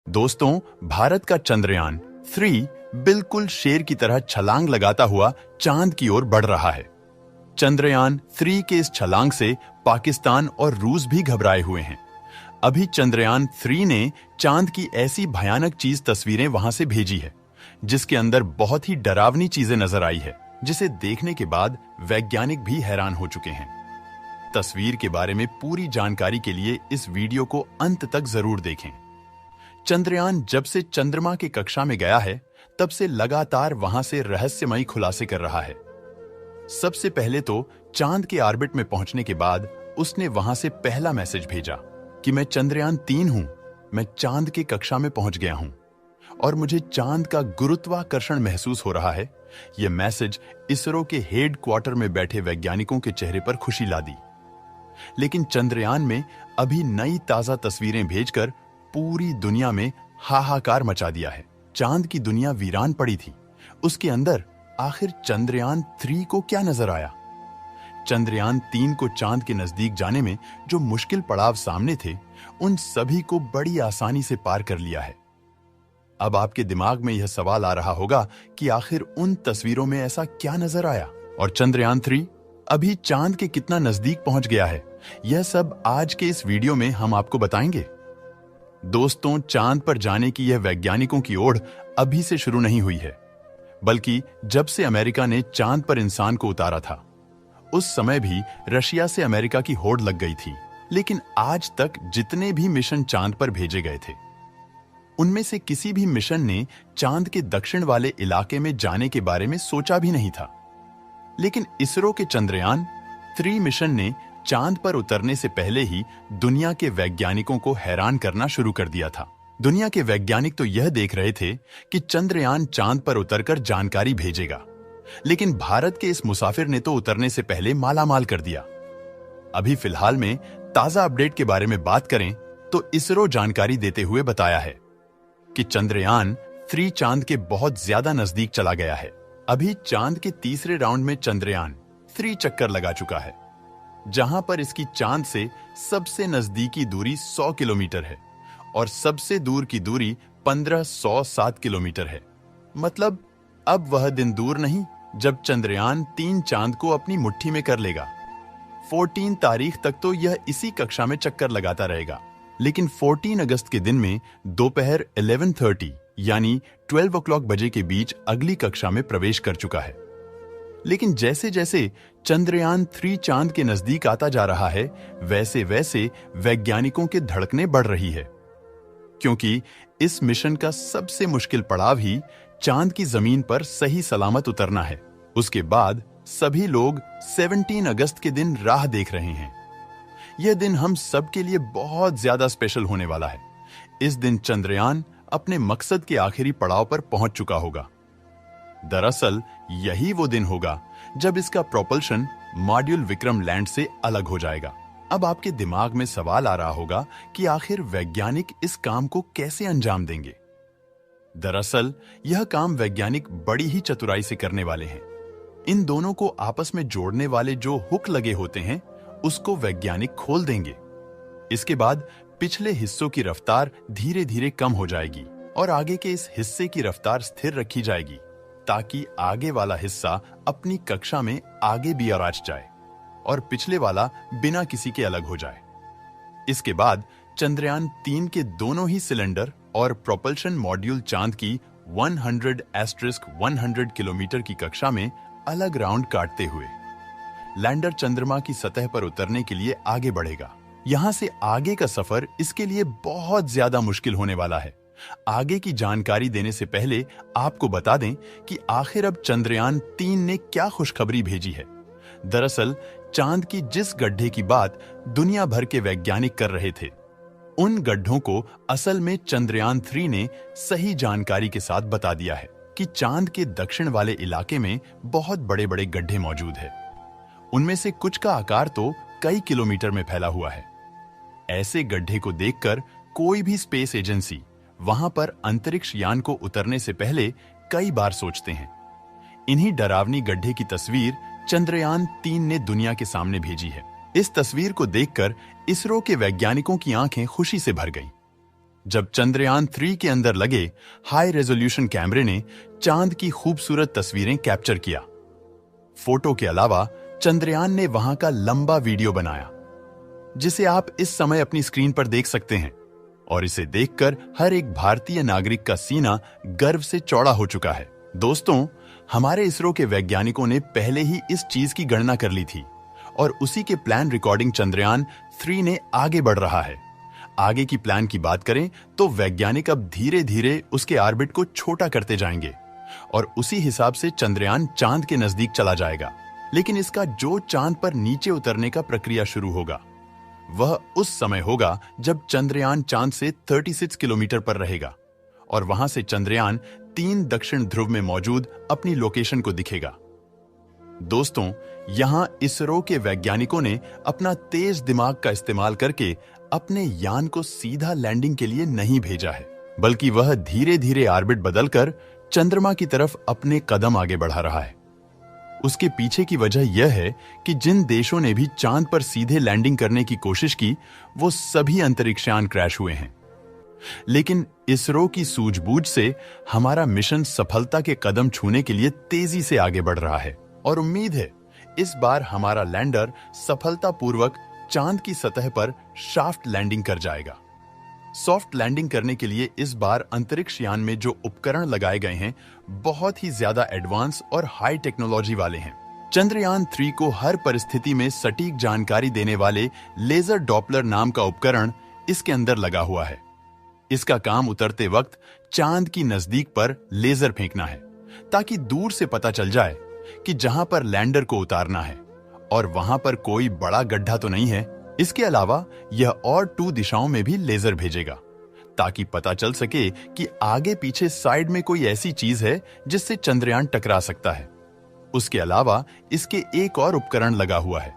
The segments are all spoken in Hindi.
दोस्तों, भारत का चंद्रयान 3 बिल्कुल शेर की तरह छलांग लगाता हुआ चांद की ओर बढ़ रहा है। चंद्रयान 3 के इस छलांग से पाकिस्तान और रूस भी घबराए हुए हैं। अभी चंद्रयान 3 ने चांद की ऐसी भयानक चीज तस्वीरें वहां से भेजी है, जिसके अंदर बहुत ही डरावनी चीजें नजर आई है, जिसे देखने के बाद वैज्ञानिक भी हैरान हो चुके हैं। तस्वीर के बारे में पूरी जानकारी के लिए इस वीडियो को अंत तक जरूर देखें। चंद्रयान जब से चंद्रमा की कक्षा में गया है, तब से लगातार वहां से रहस्यमयी खुलासे कर रहा है। सबसे पहले तो चांद के ऑर्बिट में पहुंचने के बाद उसने वहां से पहला मैसेज भेजा कि मैं चंद्रयान 3 हूं, मैं चांद के कक्षा में पहुंच गया हूं और मुझे चांद का गुरुत्वाकर्षण महसूस हो रहा है। यह मैसेज इसरो के हेड क्वार्टर में बैठे वैज्ञानिकों के चेहरे पर खुशी ला दी। लेकिन चंद्रयान में अभी नई ताजा तस्वीरें भेजकर पूरी दुनिया में हाहाकार मचा दिया है। चांद की दुनिया वीरान पड़ी थी, उसके अंदर आखिर चंद्रयान 3 को क्या नजर आया? चंद्रयान 3 को चांद के नजदीक जाने में जो मुश्किल पड़ाव सामने थे, उन सभी को बड़ी आसानी से पार कर लिया है। अब आपके दिमाग में यह सवाल आ रहा होगा कि आखिर उन तस्वीरों में ऐसा क्या नजर आया और चंद्रयान 3 अभी चांद के कितना नजदीक पहुंच गया है? यह सब आज के इस वीडियो में हम आपको बताएंगे। दोस्तों, चांद पर जाने की यह वैज्ञानिकों की ओढ़ अभी से शुरू नहीं हुई है, बल्कि जब से अमेरिका ने चांद पर इंसान को उतारा था, उस समय भी रशिया से अमेरिका की होड़ लग गई थी। लेकिन आज तक जितने भी मिशन चांद पर भेजे गए थे, उनमें से किसी भी मिशन ने चांद के दक्षिण वाले इलाके में जाने के बारे में सोचा भी नहीं था। लेकिन इसरो के चंद्रयान 3 मिशन ने चांद पर उतरने से पहले ही दुनिया के वैज्ञानिकों को हैरान करना शुरू कर दिया था। दुनिया के वैज्ञानिक तो यह देख रहे थे कि चंद्रयान चांद पर उतरकर जानकारी भेजेगा, लेकिन भारत के इस मुसाफिर ने तो उतरने से पहले मालामाल कर दिया। अभी फिलहाल में ताजा अपडेट के बारे में बात करें तो इसरो जानकारी देते हुए बताया है कि चंद्रयान 3 चांद के बहुत ज्यादा नजदीक चला गया है। अभी चांद के तीसरे राउंड में चंद्रयान 3 चक्कर लगा चुका है, जहां पर इसकी चांद से सबसे नजदीकी दूरी 100 किलोमीटर है और सबसे दूर की दूरी 1507 किलोमीटर है। मतलब अब वह दिन दूर नहीं जब चंद्रयान 3 चांद को अपनी मुट्ठी में कर लेगा। 14 तारीख तक तो यह इसी कक्षा में चक्कर लगाता रहेगा, लेकिन 14 अगस्त के दिन में दोपहर 11:30 यानी 12 o'clock बजे के बीच अगली कक्षा में प्रवेश कर चुका है। लेकिन जैसे जैसे चंद्रयान 3 चांद के नजदीक आता जा रहा है, वैसे वैसे वैज्ञानिकों की धड़कनें बढ़ रही है, क्योंकि इस मिशन का सबसे मुश्किल पड़ाव ही चांद की जमीन पर सही सलामत उतरना है। उसके बाद सभी लोग 17 अगस्त के दिन राह देख रहे हैं। यह दिन हम सबके लिए बहुत ज्यादा स्पेशल होने वाला है। इस दिन चंद्रयान अपने मकसद के आखिरी पड़ाव पर पहुंच चुका होगा। दरअसल यही वो दिन होगा जब इसका प्रोपल्शन मॉड्यूल विक्रम लैंड से अलग हो जाएगा। अब आपके दिमाग में सवाल आ रहा होगा कि आखिर वैज्ञानिक इस काम को कैसे अंजाम देंगे। दरअसल यह काम वैज्ञानिक बड़ी ही चतुराई से करने वाले हैं। इन दोनों को आपस में जोड़ने वाले जो हुक लगे होते हैं, उसको वैज्ञानिक खोल देंगे। इसके बाद पिछले हिस्सों की रफ्तार धीरे धीरे कम हो जाएगी और आगे के इस हिस्से की रफ्तार स्थिर रखी जाएगी, ताकि आगे वाला हिस्सा अपनी कक्षा में आगे भी आराज जाए और पिछले वाला बिना किसी के अलग हो जाए। इसके बाद चंद्रयान 3 के दोनों ही सिलेंडर और प्रोपल्शन मॉड्यूल चांद की 100*100 किलोमीटर की कक्षा में अलग राउंड काटते हुए लैंडर चंद्रमा की सतह पर उतरने के लिए आगे बढ़ेगा। यहां से आगे का सफर इसके लिए बहुत ज्यादा मुश्किल होने वाला है। आगे की जानकारी देने से पहले आपको बता दें कि आखिर अब चंद्रयान 3 ने क्या खुशखबरी भेजी है। दरअसल चांद की जिस गड्ढे की बात दुनिया भर के वैज्ञानिक कर रहे थे, उन गड्ढों को असल में चंद्रयान 3 ने सही जानकारी के साथ बता दिया है कि चांद के दक्षिण वाले इलाके में बहुत बड़े बड़े गड्ढे मौजूद है। उनमें से कुछ का आकार तो कई किलोमीटर में फैला हुआ है। ऐसे गड्ढे को देखकर कोई भी स्पेस एजेंसी वहां पर अंतरिक्ष यान को उतरने से पहले कई बार सोचते हैं। इन्हीं डरावनी गड्ढे की तस्वीर चंद्रयान 3 ने दुनिया के सामने भेजी है। इस तस्वीर को देखकर इसरो के वैज्ञानिकों की आंखें खुशी से भर गईं। जब चंद्रयान 3 के अंदर लगे हाई रेजोल्यूशन कैमरे ने चांद की खूबसूरत तस्वीरें कैप्चर किया। फोटो के अलावा चंद्रयान ने वहां का लंबा वीडियो बनाया, जिसे आप इस समय अपनी स्क्रीन पर देख सकते हैं, और इसे देखकर हर एक भारतीय नागरिक का सीना गर्व से चौड़ा हो चुका है। दोस्तों, हमारे इसरो के वैज्ञानिकों ने पहले ही इस चीज की गणना कर ली थी और उसी के प्लान रिकॉर्डिंग चंद्रयान 3 ने आगे बढ़ रहा है। आगे की प्लान की बात करें तो वैज्ञानिक अब धीरे धीरे उसके ऑर्बिट को छोटा करते जाएंगे और उसी हिसाब से चंद्रयान चांद के नजदीक चला जाएगा। लेकिन इसका जो चांद पर नीचे उतरने का प्रक्रिया शुरू होगा वह उस समय होगा जब चंद्रयान चांद से 36 किलोमीटर पर रहेगा और वहां से चंद्रयान 3 दक्षिण ध्रुव में मौजूद अपनी लोकेशन को दिखेगा। दोस्तों, यहां इसरो के वैज्ञानिकों ने अपना तेज दिमाग का इस्तेमाल करके अपने यान को सीधा लैंडिंग के लिए नहीं भेजा है, बल्कि वह धीरे धीरे ऑर्बिट बदलकर चंद्रमा की तरफ अपने कदम आगे बढ़ा रहा है। उसके पीछे की वजह यह है कि जिन देशों ने भी चांद पर सीधे लैंडिंग करने की कोशिश की, वो सभी अंतरिक्षयान क्रैश हुए हैं। लेकिन इसरो की सूझबूझ से हमारा मिशन सफलता के कदम छूने के लिए तेजी से आगे बढ़ रहा है और उम्मीद है इस बार हमारा लैंडर सफलतापूर्वक चांद की सतह पर शाफ्ट लैंडिंग कर जाएगा। सॉफ्ट लैंडिंग करने के लिए इस बार अंतरिक्ष यान में जो उपकरण लगाए गए हैं बहुत ही ज्यादा एडवांस और हाई टेक्नोलॉजी वाले हैं। चंद्रयान 3 को हर परिस्थिति में सटीक जानकारी देने वाले लेजर डॉपलर नाम का उपकरण इसके अंदर लगा हुआ है। इसका काम उतरते वक्त चांद की नजदीक पर लेजर फेंकना है ताकि दूर से पता चल जाए कि जहां पर लैंडर को उतारना है और वहां पर कोई बड़ा गड्ढा तो नहीं है। इसके अलावा यह और 2 दिशाओं में भी लेजर भेजेगा ताकि पता चल सके कि आगे पीछे साइड में कोई ऐसी चीज है जिससे चंद्रयान टकरा सकता है। उसके अलावा इसके एक और उपकरण लगा हुआ है,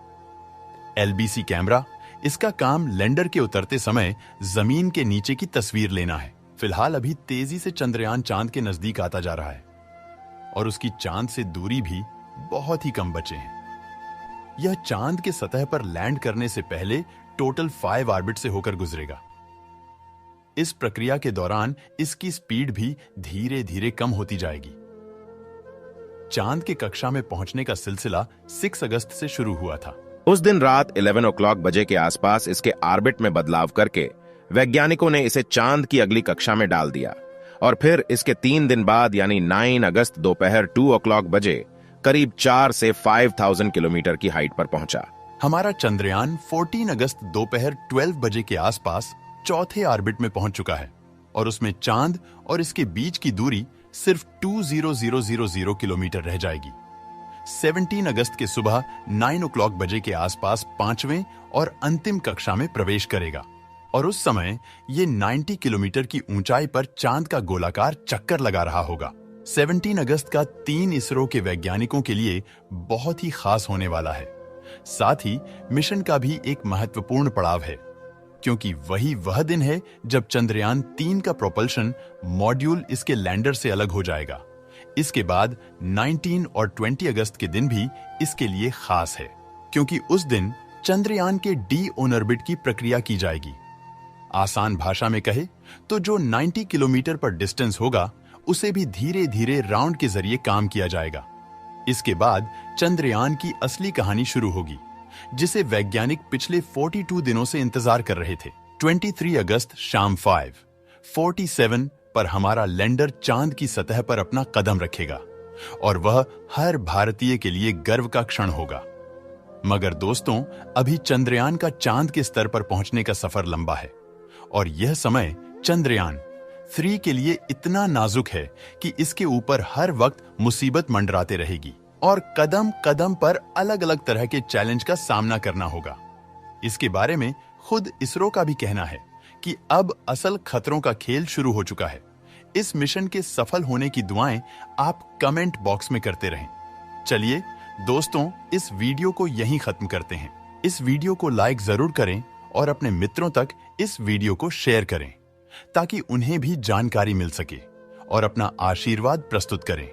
LBC कैमरा। इसका काम लैंडर के उतरते समय जमीन के नीचे की तस्वीर लेना है। फिलहाल अभी तेजी से चंद्रयान चांद के नजदीक आता जा रहा है और उसकी चांद से दूरी भी बहुत ही कम बचे हैं। यह चांद के सतह पर लैंड करने से पहले टोटल 5 ऑर्बिट से होकर गुजरेगा। इस प्रक्रिया के दौरान इसकी स्पीड भी धीरे धीरे कम होती जाएगी। चांद की कक्षा में पहुंचने का सिलसिला 6 अगस्त से शुरू हुआ था। उस दिन रात 11 o'clock बजे के आसपास इसके ऑर्बिट में बदलाव करके वैज्ञानिकों ने इसे चांद की अगली कक्षा में डाल दिया और फिर इसके 3 दिन बाद यानी 9 अगस्त दोपहर 2 o'clock बजे करीब 4 से 5,000 किलोमीटर की हाइट पर पहुंचा। हमारा चंद्रयान 14 अगस्त दोपहर 12 बजे के आसपास चौथे ऑर्बिट में पहुंच चुका है और उसमें चांद और इसके बीच की दूरी सिर्फ 20000 किलोमीटर रह जाएगी। 17 अगस्त के सुबह 9 o'clock बजे के आसपास 5वें और अंतिम कक्षा में प्रवेश करेगा और उस समय ये 90 किलोमीटर की ऊंचाई पर चांद का गोलाकार चक्कर लगा रहा होगा। 17 अगस्त का 3 इसरो के वैज्ञानिकों के लिए बहुत ही खास होने वाला है। साथ ही मिशन का भी एक महत्वपूर्ण पड़ाव है, क्योंकि वही वह दिन है जब चंद्रयान 3 का प्रोपल्शन मॉड्यूल इसके लैंडर से अलग हो जाएगा। इसके बाद 19 और 20 अगस्त के दिन भी इसके लिए खास है, क्योंकि उस दिन चंद्रयान के डी ऑर्बिट की प्रक्रिया की जाएगी। आसान भाषा में कहे तो जो 90 किलोमीटर पर डिस्टेंस होगा उसे भी धीरे धीरे राउंड के जरिए काम किया जाएगा। इसके बाद चंद्रयान की असली कहानी शुरू होगी, जिसे वैज्ञानिक पिछले 42 दिनों से इंतजार कर रहे थे। 23 अगस्त शाम 5:47 पर हमारा लैंडर चांद की सतह पर अपना कदम रखेगा और वह हर भारतीय के लिए गर्व का क्षण होगा। मगर दोस्तों, अभी चंद्रयान का चांद के स्तर पर पहुंचने का सफर लंबा है और यह समय चंद्रयान 3 के लिए इतना नाजुक है कि इसके ऊपर हर वक्त मुसीबत मंडराते रहेगी और कदम कदम पर अलग अलग तरह के चैलेंज का सामना करना होगा। इसके बारे में खुद इसरो का भी कहना है कि अब असल खतरों का खेल शुरू हो चुका है। इस मिशन के सफल होने की दुआएं आप कमेंट बॉक्स में करते रहें। चलिए दोस्तों, इस वीडियो को यहीं खत्म करते हैं। इस वीडियो को लाइक जरूर करें और अपने मित्रों तक इस वीडियो को शेयर करें ताकि उन्हें भी जानकारी मिल सके और अपना आशीर्वाद प्रस्तुत करें।